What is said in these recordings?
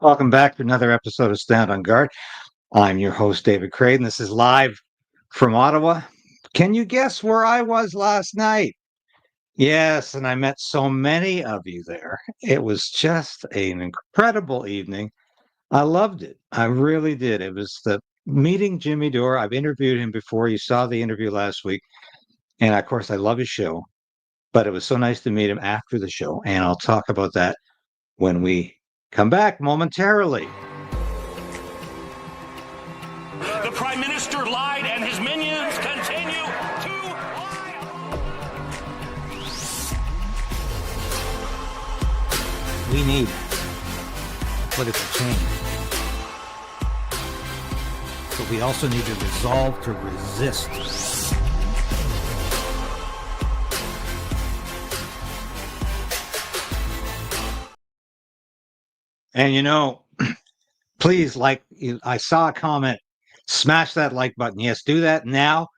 Welcome back to another episode of Stand on Guard. I'm your host, David Krayden. This is live from Ottawa. Can you guess where I was last night? Yes, and I met so many of you there. It was just an incredible evening. I loved it. I really did. It was the meeting Jimmy Dore. I've interviewed him before. You saw the interview last week. And of course, I love his show. But it was so nice to meet him after the show. And I'll talk about that when we come back momentarily. The Prime Minister lied and his minions continue to lie. We need political change. But we also need to resolve to resist. And please, I saw a comment, smash that like button. Yes, do that now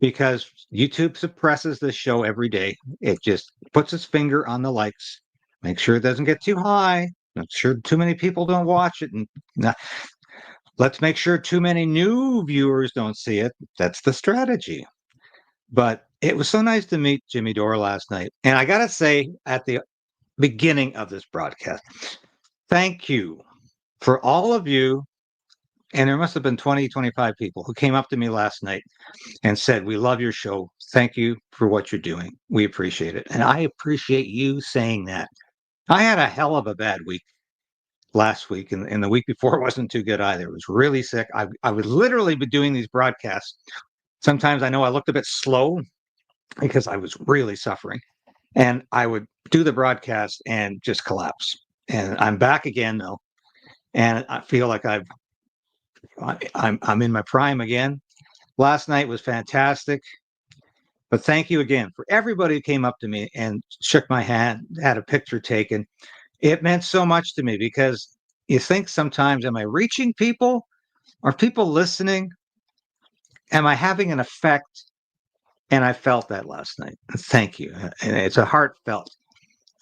because YouTube suppresses this show every day. It just puts its finger on the likes. Make sure it doesn't get too high. Make sure too many people don't watch it. And let's make sure too many new viewers don't see it. That's the strategy. But it was so nice to meet Jimmy Dore last night. And I got to say, at the beginning of this broadcast, thank you for all of you. And there must have been 20, 25 people who came up to me last night and said, "We love your show. Thank you for what you're doing. We appreciate it." And I appreciate you saying that. I had a hell of a bad week last week, and the week before wasn't too good either. It was really sick. I would literally be doing these broadcasts. Sometimes I know I looked a bit slow because I was really suffering. And I would do the broadcast and just collapse. And I'm back again though. And I feel like I'm in my prime again. Last night was fantastic. But thank you again for everybody who came up to me and shook my hand, had a picture taken. It meant so much to me because you think sometimes, am I reaching people? Are people listening? Am I having an effect? And I felt that last night. Thank you. And it's a heartfelt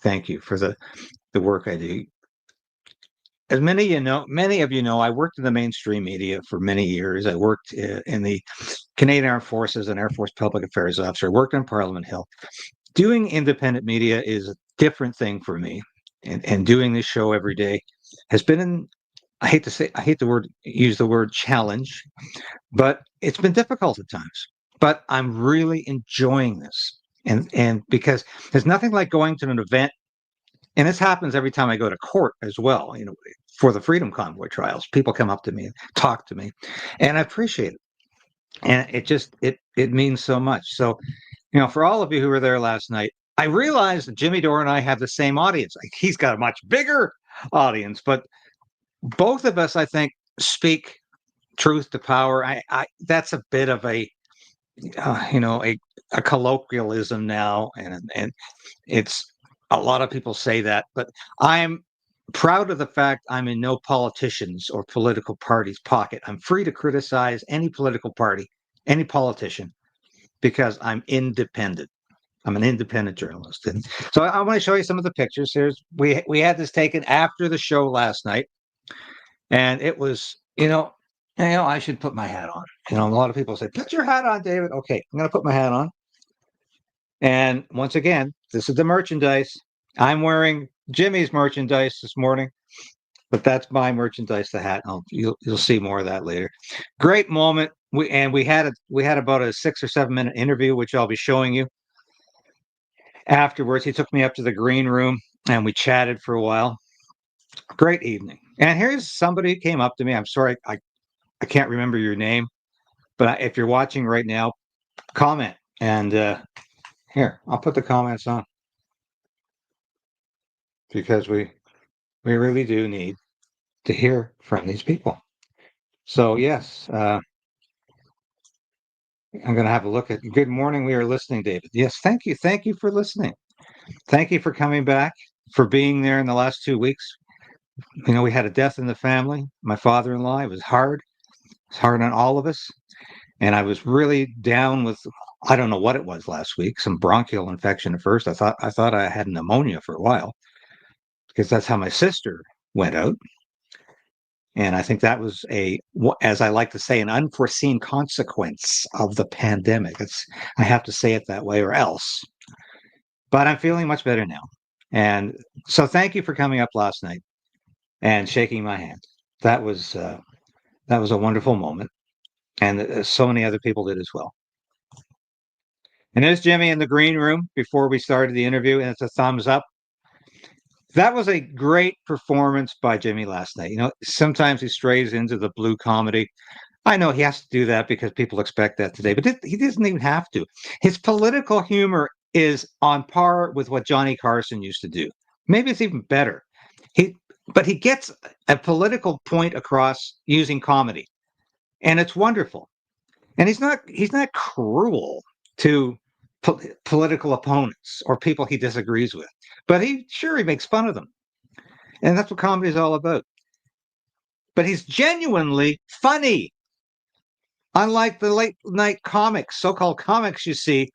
thank you for the work I do. As many of you know, I worked in the mainstream media for many years. I worked in the Canadian Armed Forces and Air Force Public Affairs Officer. I worked on Parliament Hill. Doing independent media is a different thing for me. And doing this show every day has been I hate to use the word challenge, but it's been difficult at times. But I'm really enjoying this. And because there's nothing like going to an event, and this happens every time I go to court as well, for the Freedom Convoy trials. People come up to me and talk to me, and I appreciate it. And it means so much. So, for all of you who were there last night, I realized that Jimmy Dore and I have the same audience. He's got a much bigger audience, but both of us, I think, speak truth to power. That's a bit of a colloquialism now, and it's a lot of people say that, but I'm proud of the fact I'm in no politician's or political party's pocket. I'm free to criticize any political party, any politician, because I'm independent. I'm an independent journalist. And so I want to show you some of the pictures. We had this taken after the show last night, and it was, I should put my hat on. A lot of people say, "Put your hat on, David." Okay, I'm going to put my hat on. And once again, this is the merchandise. I'm wearing Jimmy's merchandise this morning, but that's my merchandise, the hat. You'll see more of that later. Great moment. We had about a 6 or 7 minute interview, which I'll be showing you afterwards. He took me up to the green room and we chatted for a while. Great evening. And here's somebody who came up to me. I'm sorry, I can't remember your name, but if you're watching right now, comment. And here, I'll put the comments on because we really do need to hear from these people. So yes, I'm going to have a look at. Good morning. We are listening, David. Yes, thank you. Thank you for listening. Thank you for coming back, for being there in the last 2 weeks. We had a death in the family. My father-in-law. It was hard. It's hard on all of us. And I was really down with, I don't know what it was last week, some bronchial infection at first. I thought I had pneumonia for a while because that's how my sister went out. And I think that was as I like to say, an unforeseen consequence of the pandemic. I have to say it that way or else. But I'm feeling much better now. And so thank you for coming up last night and shaking my hand. That was a wonderful moment. And so many other people did as well. And there's Jimmy in the green room before we started the interview, and it's a thumbs up. That was a great performance by Jimmy last night. Sometimes he strays into the blue comedy. I know he has to do that because people expect that today, but he doesn't even have to. His political humor is on par with what Johnny Carson used to do. Maybe it's even better. But he gets a political point across using comedy, and it's wonderful. And he's not cruel to political opponents or people he disagrees with, but he makes fun of them, and that's what comedy is all about. But he's genuinely funny, unlike the late night comics, so-called comics you see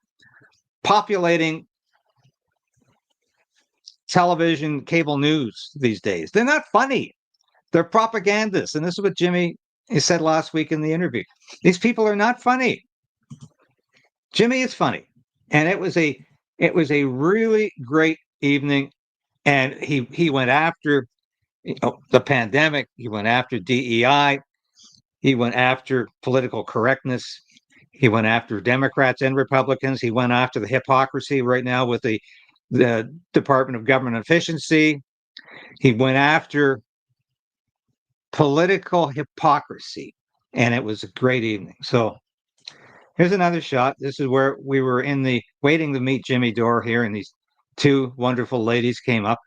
populating television, cable news these days. They're not funny. They're propagandists, and this is what Jimmy said last week in the interview. These people are not funny. Jimmy is funny, and it was a really great evening. And he went after the pandemic. He went after DEI. He went after political correctness. He went after Democrats and Republicans. He went after the hypocrisy right now with the Department of Government Efficiency. He went after political hypocrisy, and it was a great evening. So here's another shot. This is where we were waiting to meet Jimmy Dore here, and these two wonderful ladies came up,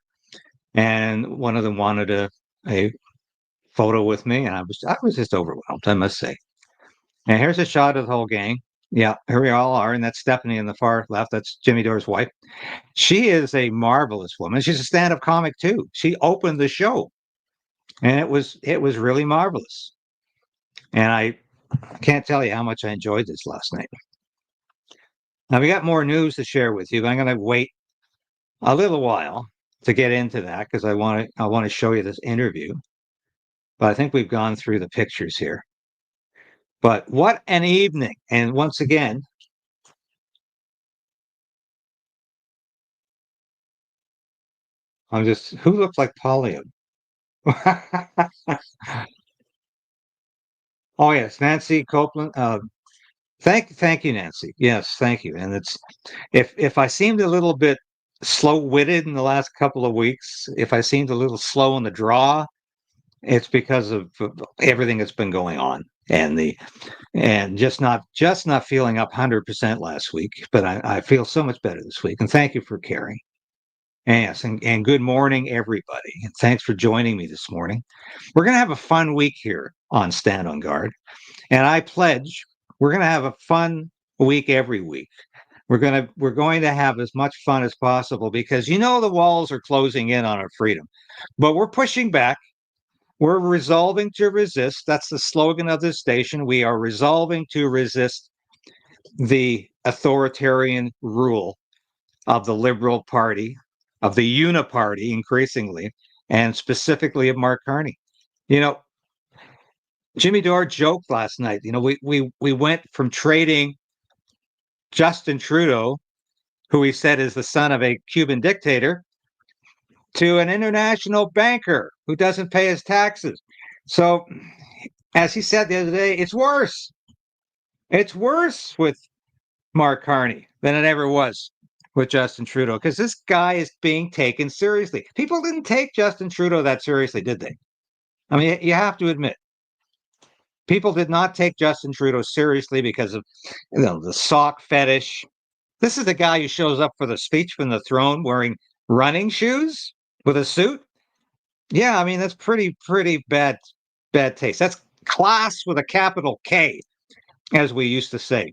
and one of them wanted a photo with me, and I was just overwhelmed, I must say. And here's a shot of the whole gang. Yeah, here we all are, and that's Stephanie in the far left. That's Jimmy Dore's wife. She is a marvelous woman. She's a stand-up comic too. She opened the show, and it was really marvelous. And I can't tell you how much I enjoyed this last night. Now we got more news to share with you, but I'm going to wait a little while to get into that because I want to show you this interview. But I think we've gone through the pictures here. But what an evening! And once again, who looks like polio? Oh yes, Nancy Copeland. Thank you, Nancy. Yes, thank you. And it's if I seemed a little bit slow-witted in the last couple of weeks, if I seemed a little slow in the draw, it's because of everything that's been going on and just not feeling up 100% last week. But I feel so much better this week. And thank you for caring. Yes, and good morning, everybody. And thanks for joining me this morning. We're going to have a fun week here on Stand on Guard. And I pledge we're going to have a fun week every week. We're going to have as much fun as possible because the walls are closing in on our freedom. But we're pushing back. We're resolving to resist. That's the slogan of this station. We are resolving to resist the authoritarian rule of the Liberal Party, of the Uniparty increasingly, and specifically of Mark Carney. Jimmy Dore joked last night. We went from trading Justin Trudeau, who he said is the son of a Cuban dictator, to an international banker who doesn't pay his taxes. So, as he said the other day, it's worse. It's worse with Mark Carney than it ever was with Justin Trudeau because this guy is being taken seriously. People didn't take Justin Trudeau that seriously, did they? I mean, you have to admit, people did not take Justin Trudeau seriously because of the sock fetish. This is the guy who shows up for the speech from the throne wearing running shoes with a suit. Yeah, I mean, that's pretty bad taste. That's class with a capital K, as we used to say.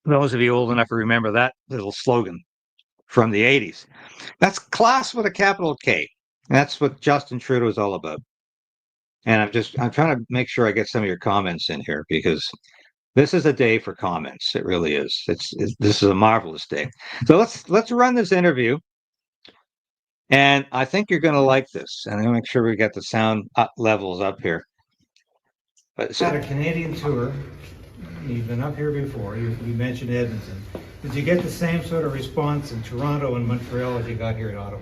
Those of you old enough to remember that little slogan from the 80s. That's class with a capital K. That's what Justin Trudeau is all about. And I'm trying to make sure I get some of your comments in here because this is a day for comments. It really is. This is a marvelous day. So let's run this interview. And I think you're going to like this. And I'm going to make sure we get the sound levels up here. But Had a Canadian tour. You've been up here before. You mentioned Edmonton. Did you get the same sort of response in Toronto and Montreal as you got here in Ottawa?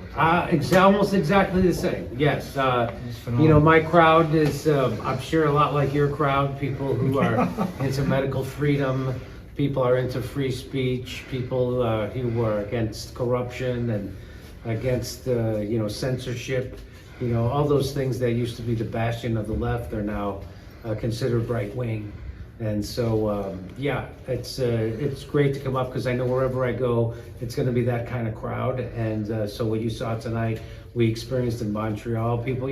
Almost exactly the same. Yes. It's phenomenal. My crowd is, I'm sure, a lot like your crowd. People who are into medical freedom. People are into free speech. People who are against corruption and against, censorship. All those things that used to be the bastion of the left are now considered right wing. And so, it's great to come up because I know wherever I go, it's going to be that kind of crowd. And so what you saw tonight, we experienced in Montreal. People,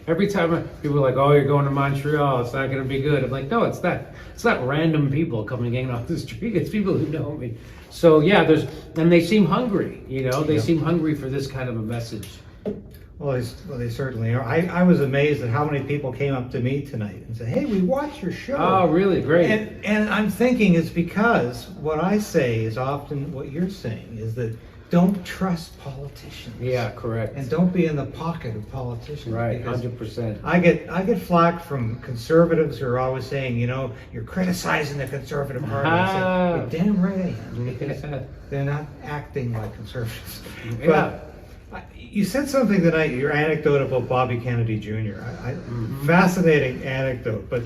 every time people are like, "Oh, you're going to Montreal, it's not going to be good." I'm like, "No, it's not. It's not random people coming in off the street. It's people who know me." So yeah, and they seem hungry. They seem hungry for this kind of a message. Well, they certainly are. I was amazed at how many people came up to me tonight and said, "Hey, we watched your show." Oh, really? Great. And I'm thinking it's because what I say is often what you're saying is that don't trust politicians. Yeah, correct. And don't be in the pocket of politicians. Right, 100%. I get flack from conservatives who are always saying, you're criticizing the Conservative Party. I say, you're damn right I am, because they're not acting like conservatives. Yeah. But you said something tonight, your anecdote about Bobby Kennedy Jr. Fascinating anecdote, but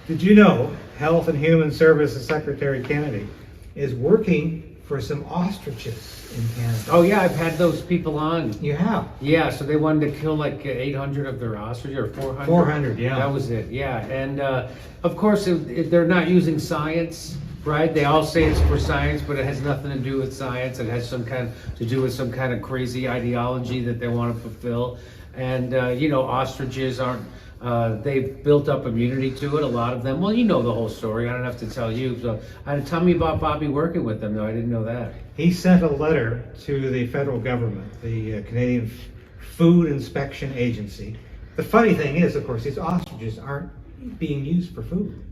did you know Health and Human Services Secretary Kennedy is working for some ostriches in Canada? Oh yeah, I've had those people on. You have? Yeah, so they wanted to kill like 800 of their ostriches, or 400. 400, yeah. That was it, yeah. And of course, they're not using science, right? They all say it's for science, but it has nothing to do with science. It has to do with some kind of crazy ideology that they want to fulfill. And ostriches aren't. They've built up immunity to it, a lot of them. Well, you know the whole story. I don't have to tell you. So, tell me about Bobby working with them, though. I didn't know that. He sent a letter to the federal government, the Canadian Food Inspection Agency. The funny thing is, of course, these ostriches aren't being used for food.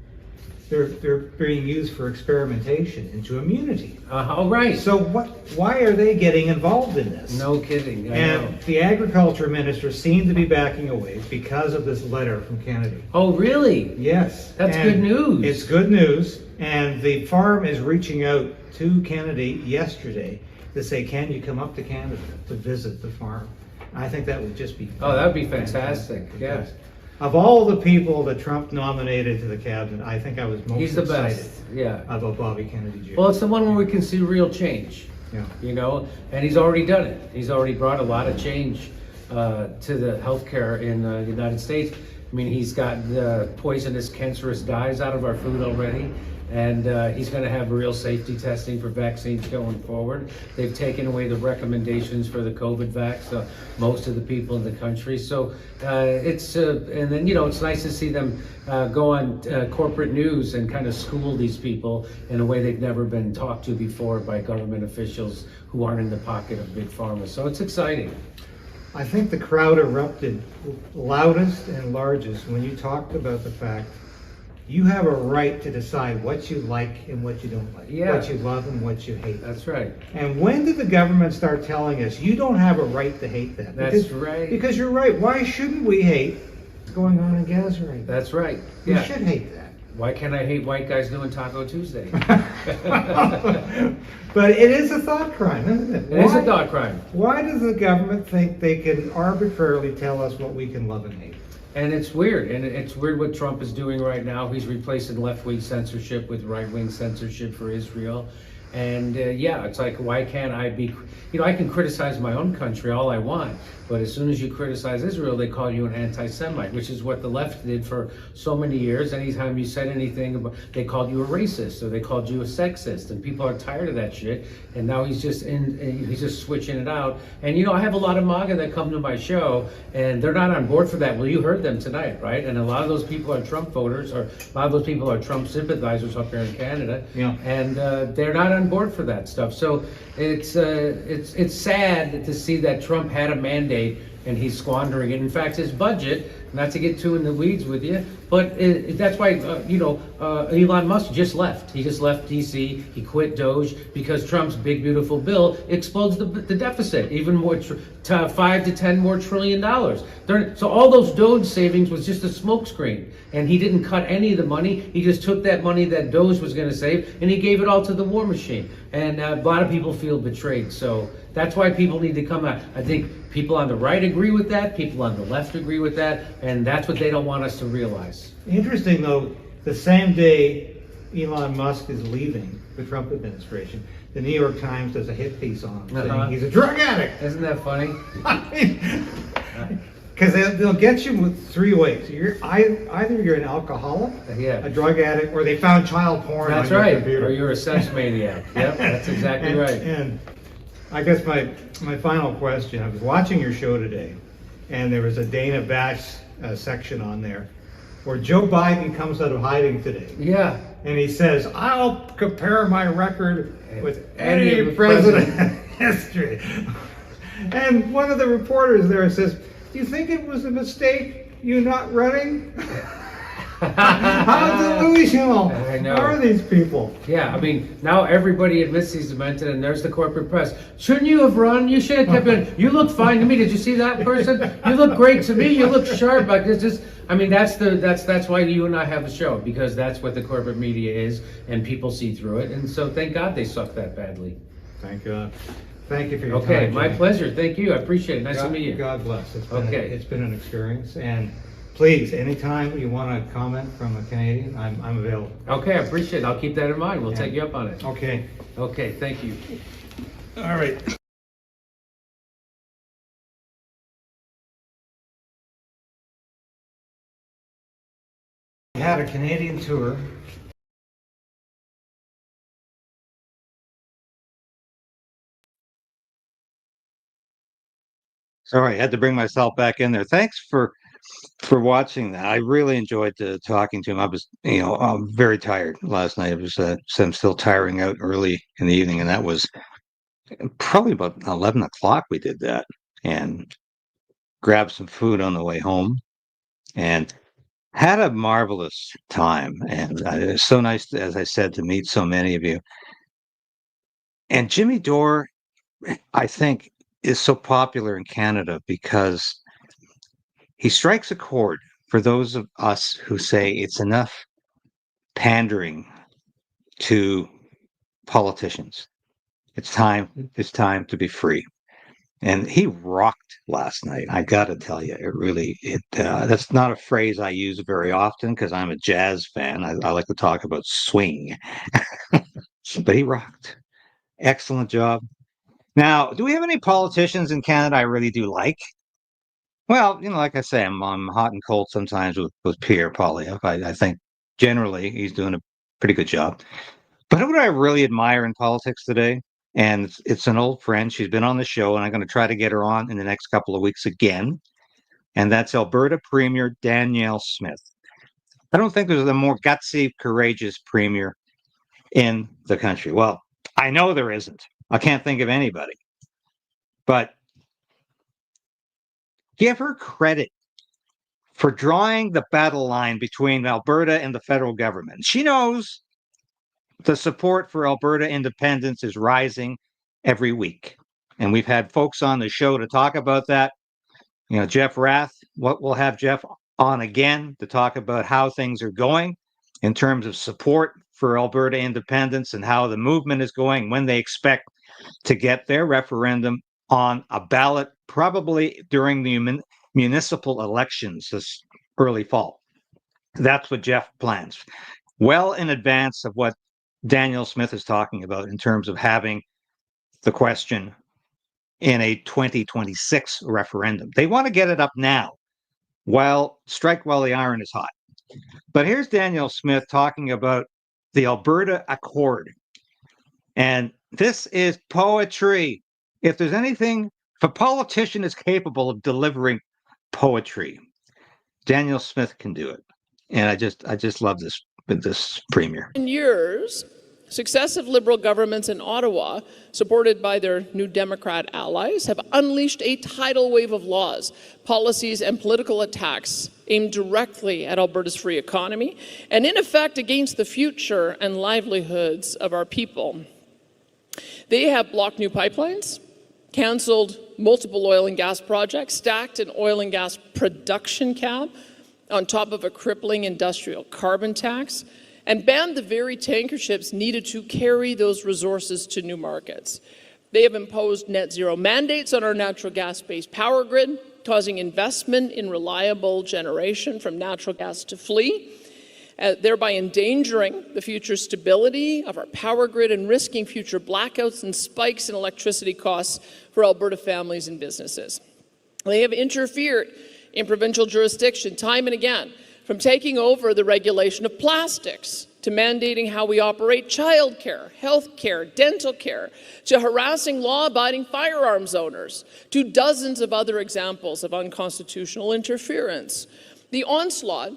They're being used for experimentation into immunity. Oh, right. So why are they getting involved in this? No kidding. I And know. the agriculture minister seemed to be backing away because of this letter from Kennedy. Oh, really? Yes. That's And good news. It's good news. And the farm is reaching out to Kennedy yesterday to say, can you come up to Canada to visit the farm? I think that would just be Oh, that would be fantastic. Yeah. Of all the people that Trump nominated to the cabinet, I think I was most He's the excited best. Yeah. about Bobby Kennedy Jr. Well, it's the one where we can see real change. Yeah. And he's already done it. He's already brought a lot of change to the healthcare in the United States. I mean, he's got the poisonous, cancerous dyes out of our food already. And he's going to have real safety testing for vaccines going forward. They've taken away the recommendations for the COVID vax, most of the people in the country. So and then, it's nice to see them go on corporate news and kind of school these people in a way they've never been talked to before by government officials who aren't in the pocket of big pharma. So it's exciting. I think the crowd erupted loudest and largest when you talked about the fact you have a right to decide what you like and what you don't like, what you love and what you hate. That's right. And when did the government start telling us you don't have a right to hate that? That's right. Because you're right. Why shouldn't we hate what's going on in Gaza right now? That's right. We Yeah. should hate that. Why can't I hate white guys doing Taco Tuesday? But it is a thought crime, isn't it? It is a thought crime. Why does the government think they can arbitrarily tell us what we can love and hate? And it's weird. And it's weird what Trump is doing right now. He's replacing left-wing censorship with right-wing censorship for Israel. And it's like, why can't I be, I can criticize my own country all I want, but as soon as you criticize Israel, they call you an anti-Semite, which is what the left did for so many years. Anytime you said anything, they called you a racist, or they called you a sexist, and people are tired of that shit. And now he's just switching it out. And I have a lot of MAGA that come to my show, and they're not on board for that. Well, you heard them tonight, right? And a lot of those people are Trump voters, or a lot of those people are Trump sympathizers up here in Canada. Yeah. And they're not on board for that stuff. So it's sad to see that Trump had a mandate and he's squandering it. In fact, his budget, not to get too in the weeds with you, but that's why, Elon Musk just left. He just left DC. He quit Doge because Trump's big, beautiful bill explodes the deficit even more, $5 to $10 more trillion. So all those Doge savings was just a smokescreen. And he didn't cut any of the money. He just took that money that Doge was going to save and he gave it all to the war machine. And a lot of people feel betrayed. So that's why people need to come out. I think people on the right agree with that. People on the left agree with that. And that's what they don't want us to realize. Interesting, though, the same day Elon Musk is leaving the Trump administration, the New York Times does a hit piece on him saying he's a drug addict. Isn't that funny? Because they'll get you with three ways. Either you're an alcoholic, a drug addict, or they found child porn on your computer. Or you're a sex maniac. Yep, that's exactly right. And I guess my final question, I was watching your show today, and there was a Dana Bash section on there where Joe Biden comes out of hiding today. Yeah. And he says, I'll compare my record with any president in history. And one of the reporters there says, do you think it was a mistake you not running? How delusional are these people? Yeah, I mean, now everybody admits he's demented, and there's the corporate press. Shouldn't you have run? You should have kept in. You look fine to me. Did you see that person? You look great to me. You look sharp. Like it's just, I mean, that's why you and I have a show, because that's what the corporate media is, and people see through it. And so thank God they suck that badly. Thank God. Thank you for your time. Okay, my Jimmy. pleasure. Thank you. I appreciate it. Nice to meet you. God bless. It's been an experience. And please, anytime you want to comment from a Canadian, I'm available. Okay, I appreciate it. I'll keep that in mind. We'll take you up on it. Okay. Okay, thank you. All right. We had a Canadian tour. Sorry, I had to bring myself back in there. Thanks for watching that. I really enjoyed talking to him. I was, very tired last night. It was, so I'm still tiring out early in the evening, and that was probably about 11 o'clock. We did that and grabbed some food on the way home, and had a marvelous time. And it was so nice, as I said, to meet so many of you. And Jimmy Dore, I think, is so popular in Canada because he strikes a chord for those of us who say it's enough pandering to politicians. It's time to be free. And he rocked last night. I got to tell you, that's not a phrase I use very often because I'm a jazz fan. I like to talk about swing, but he rocked. Excellent job. Now, do we have any politicians in Canada I really do like? Well, like I say, I'm hot and cold sometimes with Pierre Poilievre. I think generally he's doing a pretty good job. But who do I really admire in politics today? And it's an old friend. She's been on the show, and I'm going to try to get her on in the next couple of weeks again. And that's Alberta Premier Danielle Smith. I don't think there's a more gutsy, courageous premier in the country. Well, I know there isn't. I can't think of anybody. But give her credit for drawing the battle line between Alberta and the federal government. She knows the support for Alberta independence is rising every week. And we've had folks on the show to talk about that. Jeff Rath, we'll have Jeff on again to talk about how things are going in terms of support for Alberta independence and how the movement is going, when they expect to get their referendum on a ballot, probably during the municipal elections this early fall. That's what Jeff plans, well in advance of what Danielle Smith is talking about in terms of having the question in a 2026 referendum. They want to get it up now, strike while the iron is hot. But here's Danielle Smith talking about the Alberta Accord. And this is poetry. If there's anything, if a politician is capable of delivering poetry, Danielle Smith can do it. And I just love this premier. In years, Successive Liberal governments in Ottawa, supported by their New Democrat allies, have unleashed a tidal wave of laws, policies, and political attacks aimed directly at Alberta's free economy and, in effect, against the future and livelihoods of our people. They have blocked new pipelines, cancelled multiple oil and gas projects, stacked an oil and gas production cap on top of a crippling industrial carbon tax, and banned the very tanker ships needed to carry those resources to new markets. They have imposed net zero mandates on our natural gas-based power grid, causing investment in reliable generation from natural gas to flee, thereby endangering the future stability of our power grid and risking future blackouts and spikes in electricity costs for Alberta families and businesses. They have interfered in provincial jurisdiction time and again, from taking over the regulation of plastics to mandating how we operate childcare, health care, dental care, to harassing law-abiding firearms owners, to dozens of other examples of unconstitutional interference. The onslaught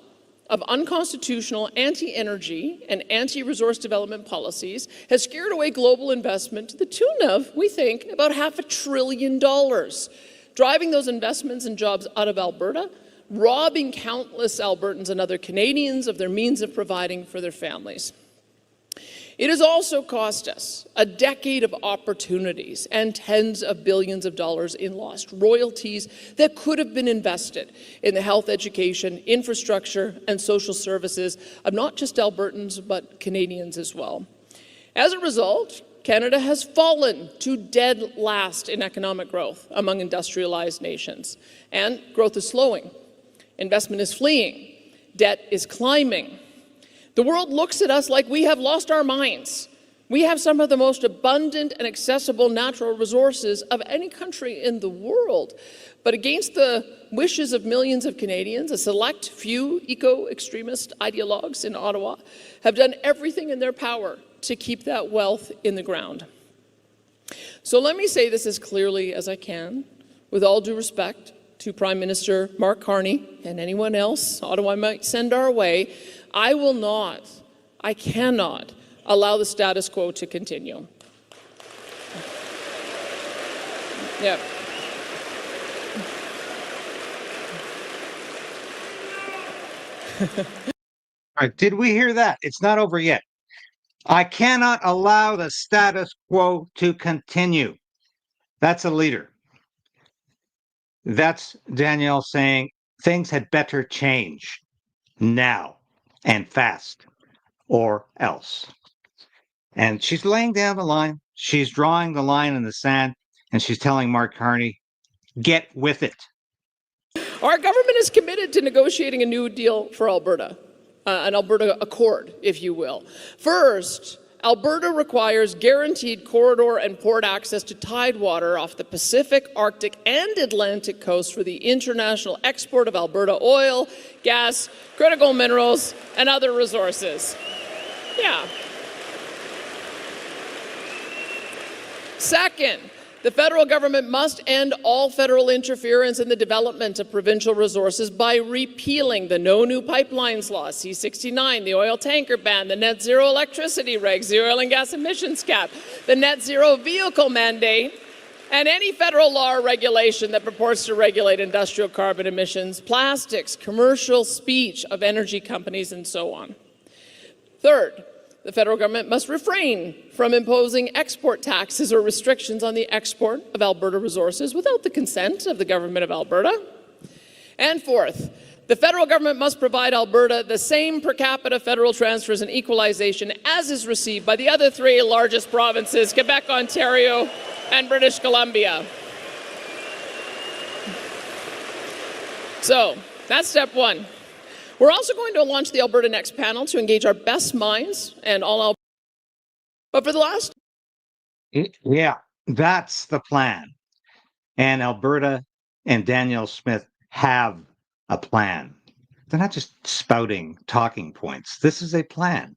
of unconstitutional anti-energy and anti-resource development policies has scared away global investment to the tune of, we think, about $500 billion, driving those investments and jobs out of Alberta, robbing countless Albertans and other Canadians of their means of providing for their families. It has also cost us a decade of opportunities and tens of billions of dollars in lost royalties that could have been invested in the health, education, infrastructure, and social services of not just Albertans, but Canadians as well. As a result, Canada has fallen to dead last in economic growth among industrialized nations, and growth is slowing. Investment is fleeing. Debt is climbing. The world looks at us like we have lost our minds. We have some of the most abundant and accessible natural resources of any country in the world. But against the wishes of millions of Canadians, a select few eco-extremist ideologues in Ottawa have done everything in their power to keep that wealth in the ground. So let me say this as clearly as I can, with all due respect to Prime Minister Mark Carney and anyone else Ottawa might send our way, I cannot allow the status quo to continue. Yeah. All right, did we hear that? It's not over yet. I cannot allow the status quo to continue. That's a leader. That's Danielle saying things had better change now and fast, or else. And she's laying down the line. She's drawing the line in the sand, and she's telling Mark Carney, get with it. Our government is committed to negotiating a new deal for Alberta, an Alberta Accord, if you will. First, Alberta requires guaranteed corridor and port access to tidewater off the Pacific, Arctic, and Atlantic coast for the international export of Alberta oil, gas, critical minerals, and other resources. Yeah. Second, the federal government must end all federal interference in the development of provincial resources by repealing the No New Pipelines Law, C-69, the oil tanker ban, the net zero electricity regs, the oil and gas emissions cap, the net zero vehicle mandate, and any federal law or regulation that purports to regulate industrial carbon emissions, plastics, commercial speech of energy companies, and so on. Third, the federal government must refrain from imposing export taxes or restrictions on the export of Alberta resources without the consent of the government of Alberta. And fourth, the federal government must provide Alberta the same per capita federal transfers and equalization as is received by the other three largest provinces, Quebec, Ontario, and British Columbia. So that's step one. We're also going to launch the Alberta Next panel to engage our best minds and all Alberta. But for the last... Yeah, that's the plan. And Alberta and Danielle Smith have a plan. They're not just spouting talking points. This is a plan.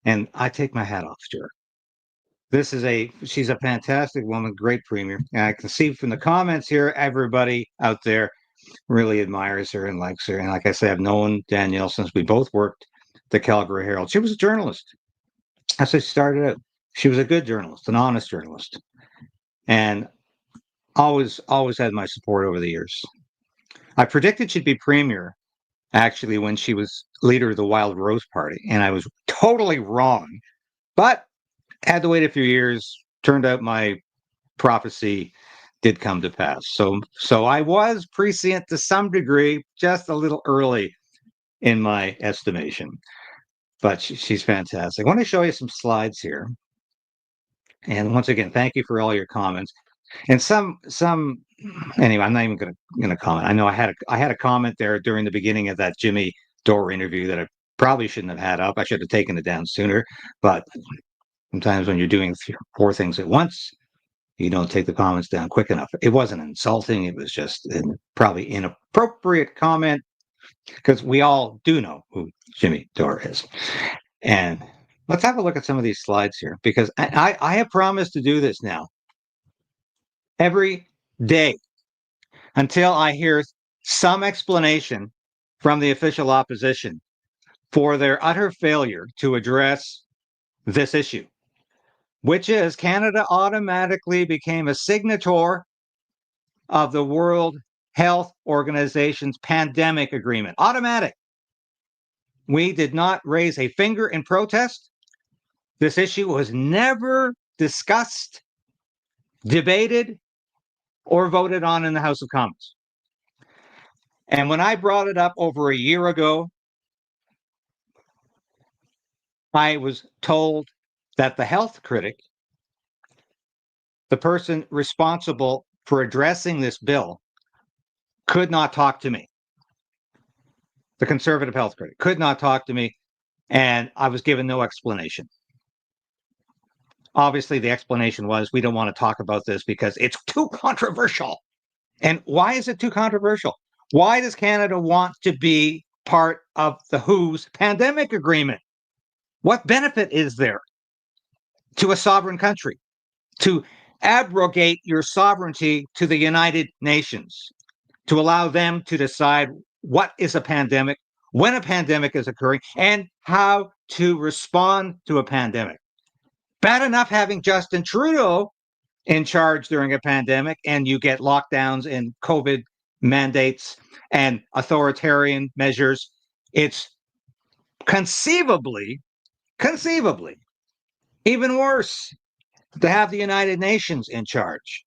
And I take my hat off to her. She's a fantastic woman, great premier. And I can see from the comments here, everybody out there really admires her and likes her. And like I said, I've known Danielle since we both worked at the Calgary Herald. She was a journalist. as I started out. She was a good journalist, an honest journalist, and always had my support over the years. I predicted she'd be premier actually when she was leader of the Wild Rose Party, and I was totally wrong. But had to wait a few years. Turned out my prophecy did come to pass. So I was prescient to some degree, just a little early in my estimation. But she's fantastic. I want to show you some slides here. And once again, thank you for all your comments. And some anyway, I'm not even gonna comment. I know I had a comment there during the beginning of that Jimmy Dore interview that I probably shouldn't have had up. I should have taken it down sooner. But sometimes when you're doing 4 things at once, you don't take the comments down quick enough. It wasn't insulting. It was just probably inappropriate comment because we all do know who Jimmy Dore is. And let's have a look at some of these slides here because I have promised to do this now every day until I hear some explanation from the official opposition for their utter failure to address this issue, which is Canada automatically became a signatory of the World Health Organization's pandemic agreement. Automatic. We did not raise a finger in protest. This issue was never discussed, debated, or voted on in the House of Commons. And when I brought it up over a year ago, I was told that the health critic, the person responsible for addressing this bill, could not talk to me. The conservative health critic could not talk to me, and I was given no explanation. Obviously, the explanation was we don't want to talk about this because it's too controversial. And why is it too controversial? Why does Canada want to be part of the WHO's pandemic agreement? What benefit is there to a sovereign country to abrogate your sovereignty to the United Nations, to allow them to decide what is a pandemic, when a pandemic is occurring, and how to respond to a pandemic? Bad enough having Justin Trudeau in charge during a pandemic and you get lockdowns and COVID mandates and authoritarian measures. It's conceivably, even worse to have the United Nations in charge.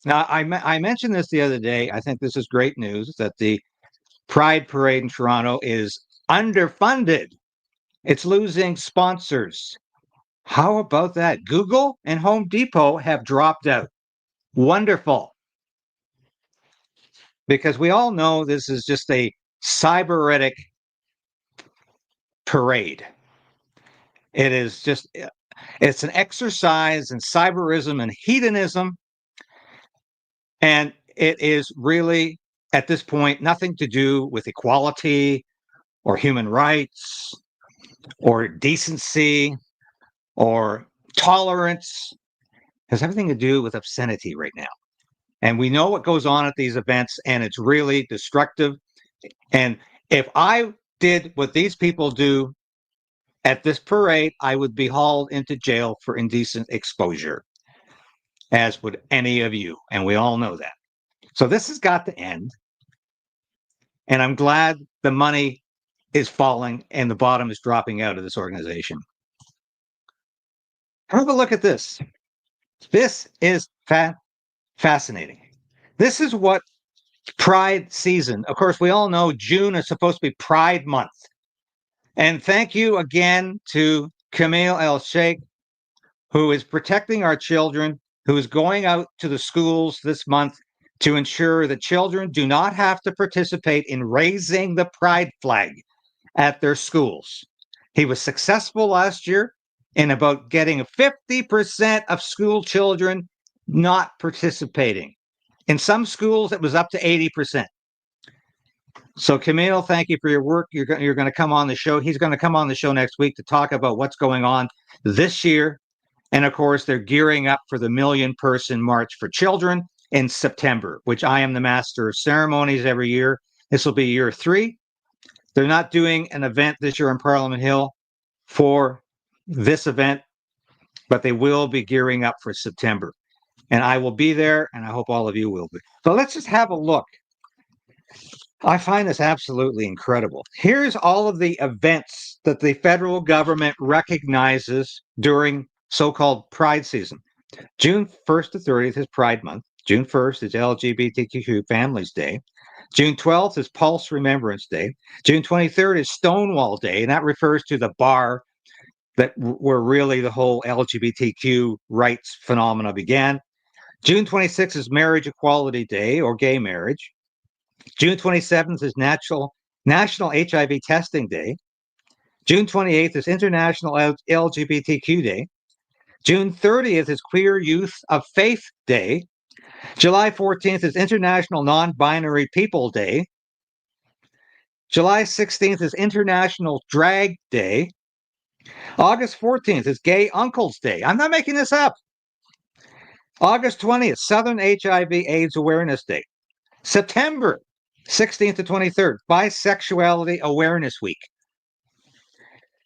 Now, I mentioned this the other day. I think this is great news that the Pride Parade in Toronto is underfunded. It's losing sponsors. How about that? Google and Home Depot have dropped out. Wonderful. Because we all know this is just a cybernetic parade. It is just, it's an exercise in cyberism and hedonism. And it is really, at this point, nothing to do with equality or human rights or decency or tolerance. It has everything to do with obscenity right now. And we know what goes on at these events, and it's really destructive. And if I did what these people do at this parade, I would be hauled into jail for indecent exposure, as would any of you. And we all know that. So this has got to end. And I'm glad the money is falling and the bottom is dropping out of this organization. Have a look at this. This is fascinating. This is what Pride season. Of course, we all know June is supposed to be Pride Month. And thank you again to Camille El-Sheikh, who is protecting our children, who is going out to the schools this month to ensure that children do not have to participate in raising the pride flag at their schools. He was successful last year in about getting 50% of school children not participating. In some schools, it was up to 80%. So, Camille, thank you for your work. You're going to come on the show. He's going to come on the show next week to talk about what's going on this year. And, of course, they're gearing up for the 1 million-person March for Children in September, which I am the master of ceremonies every year. This will be year 3. They're not doing an event this year on Parliament Hill for this event, but they will be gearing up for September. And I will be there, and I hope all of you will be. So let's just have a look. I find this absolutely incredible. Here's all of the events that the federal government recognizes during so-called Pride season. June 1st to 30th is Pride Month. June 1st is LGBTQ Families Day. June 12th is Pulse Remembrance Day. June 23rd is Stonewall Day, and that refers to the bar where really the whole LGBTQ rights phenomena began. June 26th is Marriage Equality Day, or gay marriage. June 27th is National HIV Testing Day. June 28th is International LGBTQ Day. June 30th is Queer Youth of Faith Day. July 14th is International Non-Binary People Day. July 16th is International Drag Day. August 14th is Gay Uncles Day. I'm not making this up. August 20th, Southern HIV/AIDS Awareness Day. September 16th to 23rd, Bisexuality Awareness Week.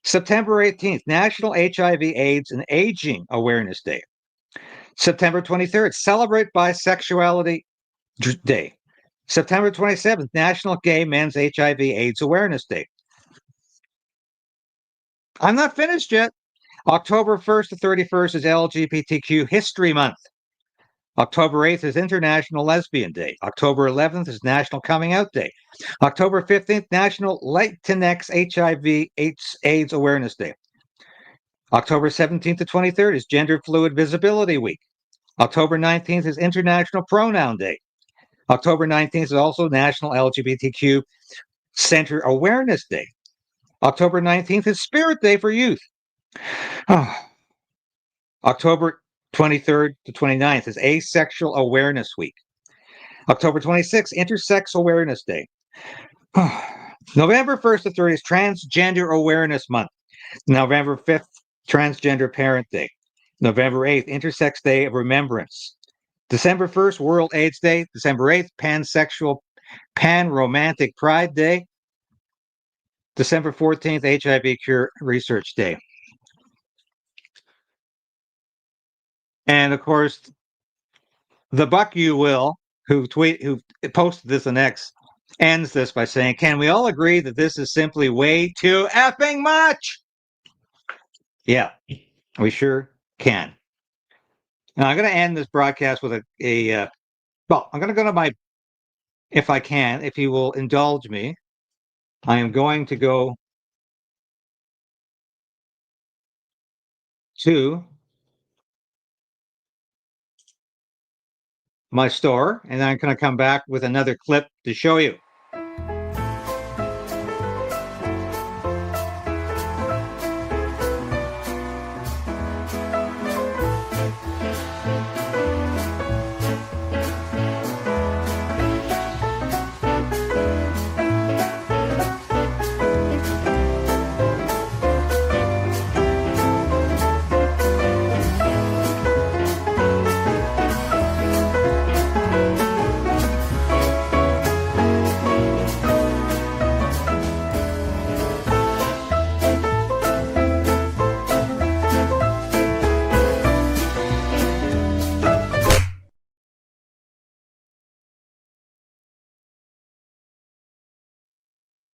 September 18th, National HIV/AIDS and Aging Awareness Day. September 23rd, Celebrate Bisexuality Day. September 27th, National Gay Men's HIV/AIDS Awareness Day. I'm not finished yet. October 1st to 31st is LGBTQ History Month. October 8th is International Lesbian Day. October 11th is National Coming Out Day. October 15th, National Latinx HIV/AIDS Awareness Day. October 17th to 23rd is Gender Fluid Visibility Week. October 19th is International Pronoun Day. October 19th is also National LGBTQ Center Awareness Day. October 19th is Spirit Day for Youth. October 23rd to 29th is Asexual Awareness Week. October 26th, Intersex Awareness Day. November 1st to 30th is Transgender Awareness Month. November 5th, Transgender Parent Day. November 8th, Intersex Day of Remembrance. December 1st, World AIDS Day. December 8th, Pansexual Pan-Romantic Pride Day. December 14th, HIV Cure Research Day. And of course, the Buck You Will, who posted this on X, ends this by saying, "Can we all agree that this is simply way too effing much?" Yeah, we sure can. Now I'm going to end this broadcast with well, I'm going to go to my, if I can, if you will indulge me, I am going to go to my store, and I'm going to come back with another clip to show you.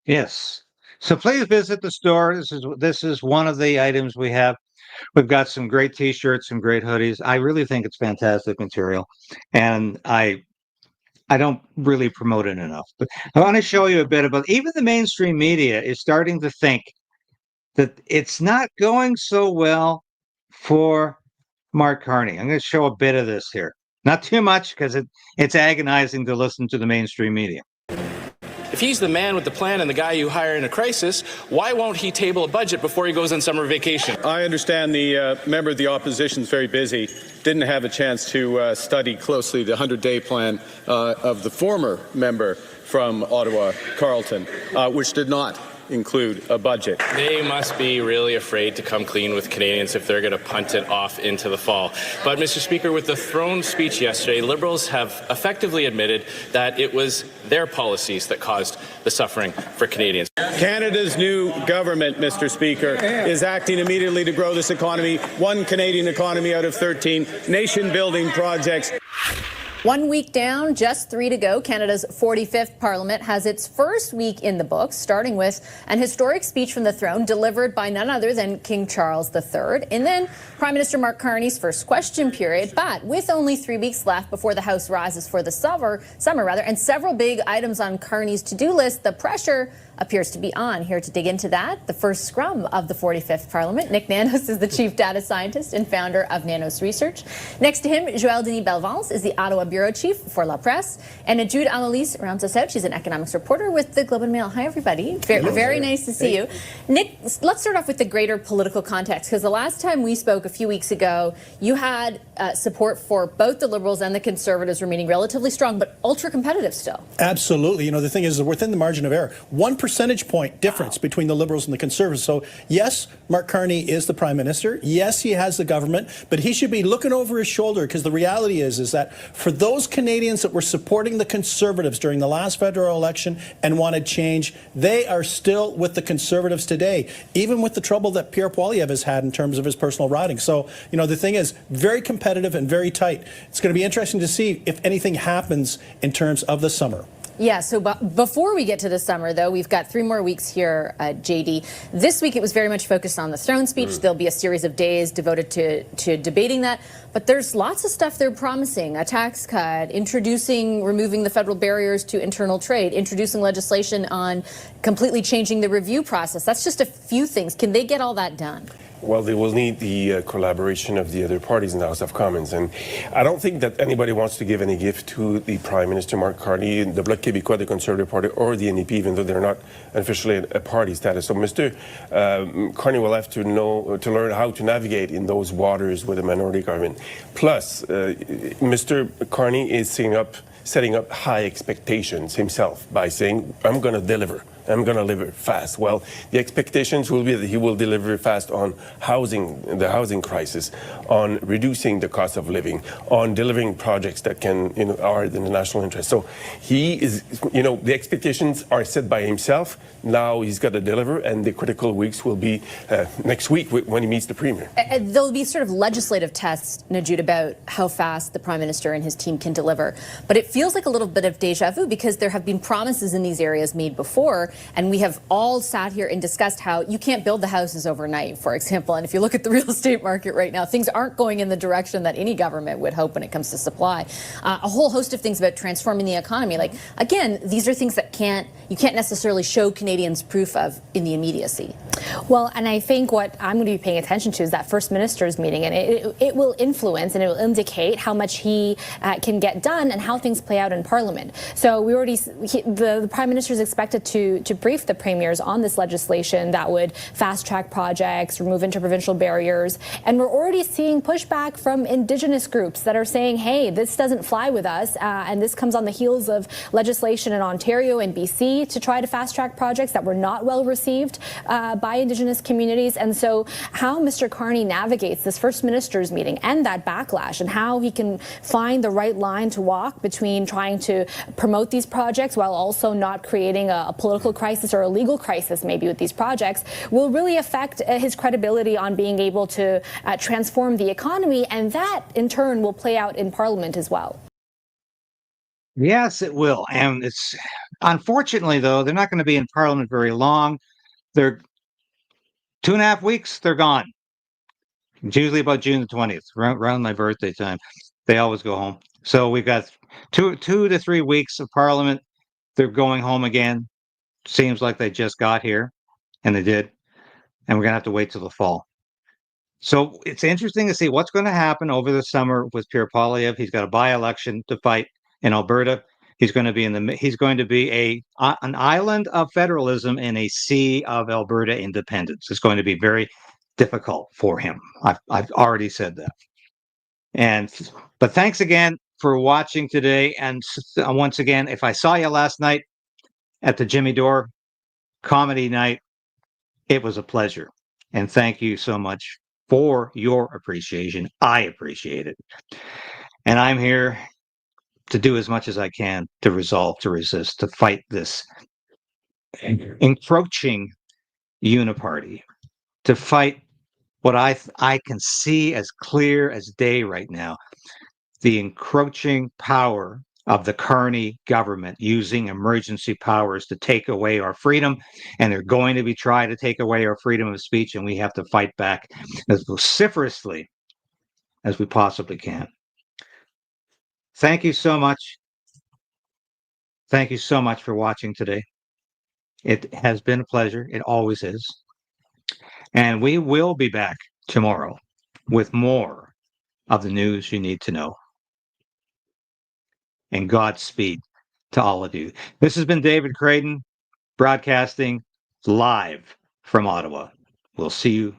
Yes. So please visit the store. This is one of the items we have. We've got some great T-shirts, some great hoodies. I really think it's fantastic material, and I don't really promote it enough. But I want to show you a bit about, even the mainstream media is starting to think that it's not going so well for Mark Carney. I'm going to show a bit of this here. Not too much, because it's agonizing to listen to the mainstream media. If he's the man with the plan and the guy you hire in a crisis, why won't he table a budget before he goes on summer vacation? I understand the member of the opposition is very busy, didn't have a chance to study closely the 100-day plan of the former member from Ottawa, Carleton, which did not include a budget. They must be really afraid to come clean with Canadians if they're going to punt it off into the fall. But, Mr. Speaker, with the throne speech yesterday, Liberals have effectively admitted that it was their policies that caused the suffering for Canadians. Canada's new government, Mr. Speaker, is acting immediately to grow this economy, one Canadian economy out of 13 nation-building projects. 1 week down, just 3 to go. Canada's 45th Parliament has its first week in the books, starting with an historic speech from the throne delivered by none other than King Charles III. And then Prime Minister Mark Carney's first question period. But with only 3 weeks left before the House rises for the summer, and several big items on Carney's to-do list, the pressure appears to be on. Here to dig into that, the first scrum of the 45th Parliament. Nick Nanos is the Chief Data Scientist and founder of Nanos Research. Next to him, Joël Denis Belvance is the Ottawa Bureau Chief for La Presse. And Jude Annalise rounds us out. She's an economics reporter with the Globe and Mail. Hi, everybody. Very nice to see you. Nick, let's start off with the greater political context, because the last time we spoke a few weeks ago, you had support for both the Liberals and the Conservatives remaining relatively strong, but ultra competitive still. Absolutely. You know, the thing is, within the margin of error, 1 percentage point difference between the Liberals and the Conservatives. So, yes, Mark Carney is the Prime Minister. Yes, he has the government, but he should be looking over his shoulder, because the reality is that for those Canadians that were supporting the Conservatives during the last federal election and wanted change, they are still with the Conservatives today, even with the trouble that Pierre Poilievre has had in terms of his personal riding. So, you know, the thing is, very competitive and very tight. It's going to be interesting to see if anything happens in terms of the summer. Yeah, so before we get to the summer, though, we've got 3 more weeks here, JD. This week it was very much focused on the throne speech. There'll be a series of days devoted to debating that. But there's lots of stuff they're promising. A tax cut, removing the federal barriers to internal trade, introducing legislation on completely changing the review process. That's just a few things. Can they get all that done? Well, they will need the collaboration of the other parties in the House of Commons. And I don't think that anybody wants to give any gift to the Prime Minister, Mark Carney, the Bloc Québécois, the Conservative Party, or the NDP, even though they're not officially a party status. So Mr. Carney will have to learn how to navigate in those waters with a minority government. Plus, Mr. Carney is setting up high expectations himself by saying, I'm going to deliver. I'm going to deliver fast. Well, the expectations will be that he will deliver fast on the housing crisis, on reducing the cost of living, on delivering projects that are in the national interest. So he is, the expectations are set by himself. Now he's got to deliver, and the critical weeks will be next week when he meets the Premier. There'll be sort of legislative tests, Najud, about how fast the Prime Minister and his team can deliver. But it feels like a little bit of deja vu, because there have been promises in these areas made before. And we have all sat here and discussed how you can't build the houses overnight, for example. And if you look at the real estate market right now, things aren't going in the direction that any government would hope when it comes to supply. A whole host of things about transforming the economy. Like, again, these are things that you can't necessarily show Canadians proof of in the immediacy. Well, and I think what I'm going to be paying attention to is that First Minister's meeting, and it will influence and it will indicate how much he can get done and how things play out in Parliament. So the Prime Minister is expected to brief the premiers on this legislation that would fast-track projects, remove interprovincial barriers, and we're already seeing pushback from Indigenous groups that are saying, hey, this doesn't fly with us, and this comes on the heels of legislation in Ontario and BC to try to fast-track projects that were not well received by Indigenous communities. And so how Mr. Carney navigates this First Minister's meeting and that backlash, and how he can find the right line to walk between trying to promote these projects while also not creating a political crisis or a legal crisis maybe with these projects, will really affect his credibility on being able to transform the economy, and that in turn will play out in Parliament as well. Yes, it will. And it's unfortunately, though, they're not going to be in Parliament very long. They're 2.5 weeks, they're gone. It's usually about June the 20th, around my birthday time. They always go home. So we've got 2 to 3 weeks of Parliament. They're going home again. Seems like they just got here, and they did. And we're going to have to wait till the fall. So it's interesting to see what's going to happen over the summer with Pierre Poilievre. He's got a by-election to fight in Alberta. He's going to be an island of federalism in a sea of Alberta independence. It's going to be very difficult for him. I've already said that. But thanks again for watching today. And once again, if I saw you last night at the Jimmy Dore comedy night, it was a pleasure. And thank you so much for your appreciation. I appreciate it. And I'm here to do as much as I can to resolve, to resist, to fight this encroaching uniparty to fight what I can see as clear as day right now, the encroaching power of the Carney government using emergency powers to take away our freedom, and they're going to be trying to take away our freedom of speech, and we have to fight back as vociferously as we possibly can. Thank you so much. Thank you so much for watching today. It has been a pleasure. It always is. And we will be back tomorrow with more of the news you need to know. And Godspeed to all of you. This has been David Krayden, broadcasting live from Ottawa. We'll see you